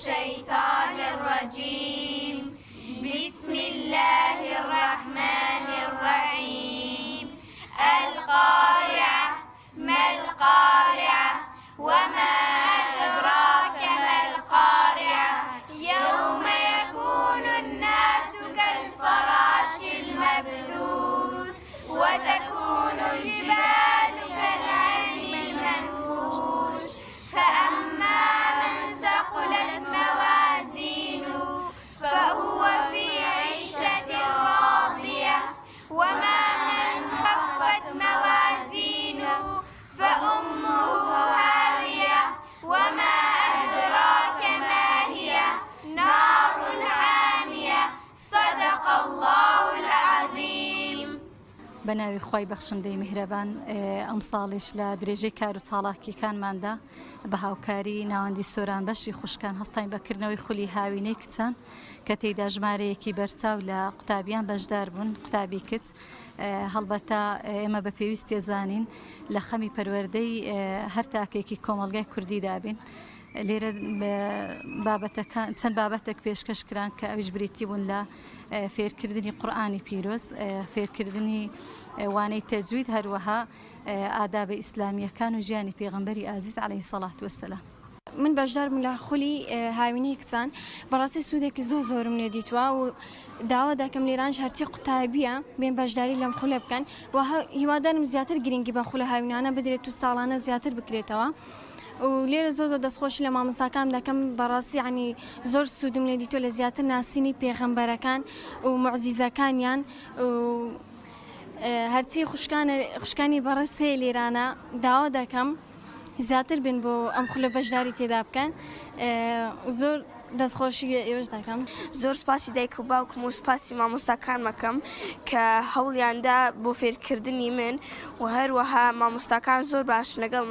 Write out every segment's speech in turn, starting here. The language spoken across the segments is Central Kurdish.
الشيطان الرجيم. بسم الله الرحمن الرحيم. القارعة. ما القارعة؟ وما أدراك ما القارعة؟ يوم يكون الناس كالفراش المبثوث وتكون الجبال كالعهن المنفوش. فأما من ثقلت موازينه فهو في عيشة راضية، وما من خفت موازينه فأمه هاوية، وما أدراك ما هي؟ نار حامية. صدق الله العظيم. بەناوی خی بەخشندەی میهرەبان ئەم ساڵیش لە درێژەی کار و چاڵاکیەکانماندا بە هاوکاری ناوەندی سۆران بەشی خوشکان هەستین بەکردنەوەی خولی هاوینەی کچان کە تێیدا ژمارەیەکی بەرچاو لە قوتابیان بەشدار بوون، قوتابی کچ. هەڵبەتە ئێمە بە پێویست تێزانین لە خەمی پەروەردەی هەر تاکێکی کۆمەلگای کوردی دابین. لێرە چەند بابەتێک پێشکەشکران کە ئەویش بریتی بوون لە فێرکردنی قورئانی پیرۆز، فێرکردنی وانەی تەجوید، هەروەها ئادابە ئیسلامیەکان و ژیانی پێغەمبەری ئازیز عەلەیهی سەڵات وەسەلام. من بەشدار بووم لە خولی هاوینەی کچان. بەڕاستی سوودێکی زۆرم لێ دیتووە و داوا دەکەم لێرانش هەرچی قوتابیە بێن بەشداری لەم خولە بکەن و هیوادارم زیاتر گرنگی بە خولە هاوینانە بدرێت و ساڵانە زیاتر بکرێتەوە. و لێرە زۆر دەستخۆشی لە مامۆستاکان دەکەم. بەڕاستی عنی زۆر سوودم لێ دیتووە لە زیاتر ناسینی پێغەمبەرەکان و موعجیزەکانیان و هەرچی خوشکانی بەڕێسێ لێرانە داوا دەکەم زیاتر بن بۆ ئەم خولە بەشداری تێدا بکەن و زۆر دەستخۆشی ئێوەش دەکەم. زۆر سپاسی دایک و باوکم و سپاسی مامۆستاکان مەکەم کە هەوڵیاندا بۆ فێرکردنی من و هەروەها مامۆستاکان زۆر باش لەگەڵ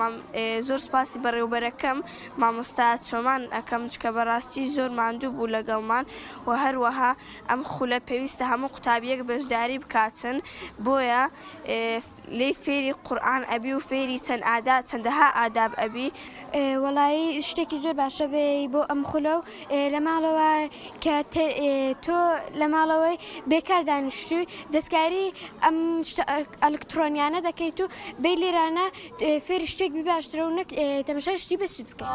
زۆر سپاسی بەڕێوبەرەکەم مامۆستا چۆمان ئەەکەم چکە بەڕاستی زۆر ماندوو بوو لەگەڵمان و هەروەها ئەم خولە پێویستە هەموو قوتابیەک بەشداری بکاتن بۆیە لێی فێری قورئان ئەبی و فێری چەندەها ئاداب ئەبی. وەڵایی شتێکی زۆر باشە بێ بۆ ئەم خولە و لە ماڵەوە کە تۆ لە ماڵەوەی بێکار دانیشتووی دەستکاری ئەم ئەلکترۆنیانە دەکەیت و بێ لێرانە فێری شتێکی باشترە و نەک تەماشای شتی بەسوود بکەیت.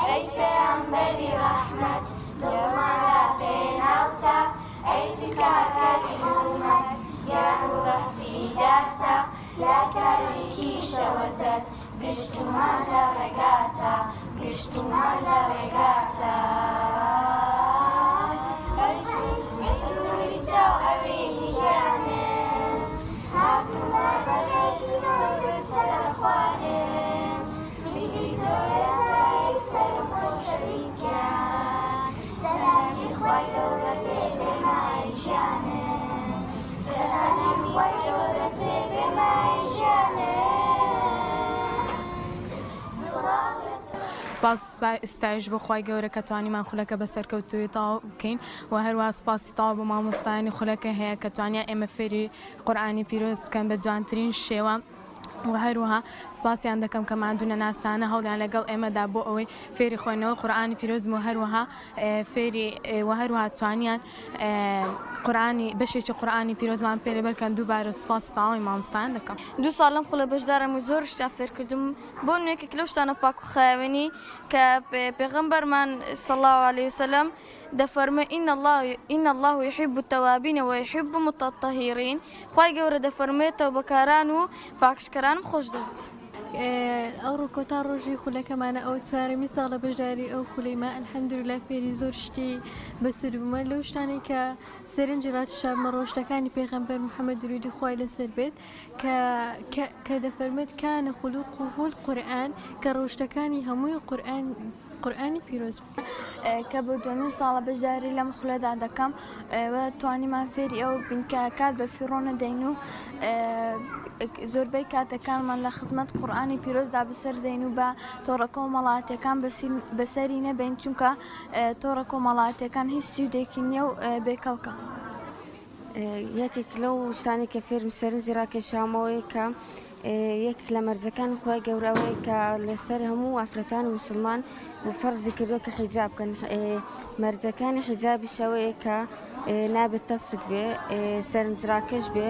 ای پیامبری رحمت دلمان را بیناوتا، ای تکاکاری امت یارو رفیداتا، لا تاریکی شوزد گشتمان لرگاتا، گشتمان لرگاتا. سپاس ئستایش بۆ خوای گەورە کە توانیمان خولەکە بەسەرکەوتووی تاوا بکەین و هەروەها سپاسی تاوا بۆ مامۆستایانی خولەکە هەیە کە توانیان ئێمە فێری قورئانی پیرۆز بکەن بە جوانترین شێوە و هەروەها سپاسیان دەکەم کە ماندوونە ناسانە هەوڵیان لەگەڵ ئێمەدا بۆ ئەوەی فێری خوێندنەوە قورئانی پیرۆزم و هەروەها فێری و هەروەها توانیان قورئانی بەشێکی قورئانی پیرۆزمان پێ لێبەرکەن. دووبارە سپاس تاوای مامۆستایان دەکەم. 2 ساڵ لەم خولە بەشدارم و زۆر شتان فێرکردم بۆ نوێکێک لەو شتانە پاک و خاوێنی کە پێغەمبەرمان صلی الله علیه وسلم دەفەرمێ ئین الله يحب التوابین ويحب المتطهرین. خوای گەورە دەفەرمێ تەوبەکاران و پاکشکەرانم خۆش دەوێت. ئەو ڕووکۆتا ڕۆژی خولەکەمانە ئەو چوارەمی ساڵە بەشداری ئەو خولەیمە ئەلحەمدوللا فێری زۆر شتی بەسوود بوومە لەو شتانەی کە سەرنجی ڕاتشارمە ڕۆژتەکانی پێغەمبەر محەممەد درودی خوای لەسەر بێت کە دەفەرمێت کانە خولوقه القورئان کە ڕۆژتەکانی هەمووی قورئانی پیرۆز کە بۆ دومین ساڵە بەشداری لەم خولەدا دەکەم و توانیمان فێری ئەو بین کە کات بە فیڕۆ نەدەین و زۆربەی کاتەکانمان لە خزمەت قورئانی پیرۆزدا بەسەردەین و بە تۆڕە کۆمەڵاتیەکان بەسەری نەبین چونکە تۆڕە کۆمەڵاتیەکان هیچ سوودێکی نییە و بێکەڵکە. یەکێک لەو شتانی کە فێرم سەرنجی ڕاکێشامەوەی کە یەک لە مەرجەکان خۆی گەورەوەی کە لەسەر هەموو ئافرەتانی مسلمان و فەرزی کردووە کە حیجاب بکەن. مەرجەکانی حیجابی شەوەیە کە نابێت تەسک بێ، سەرنجڕاکێش بێ.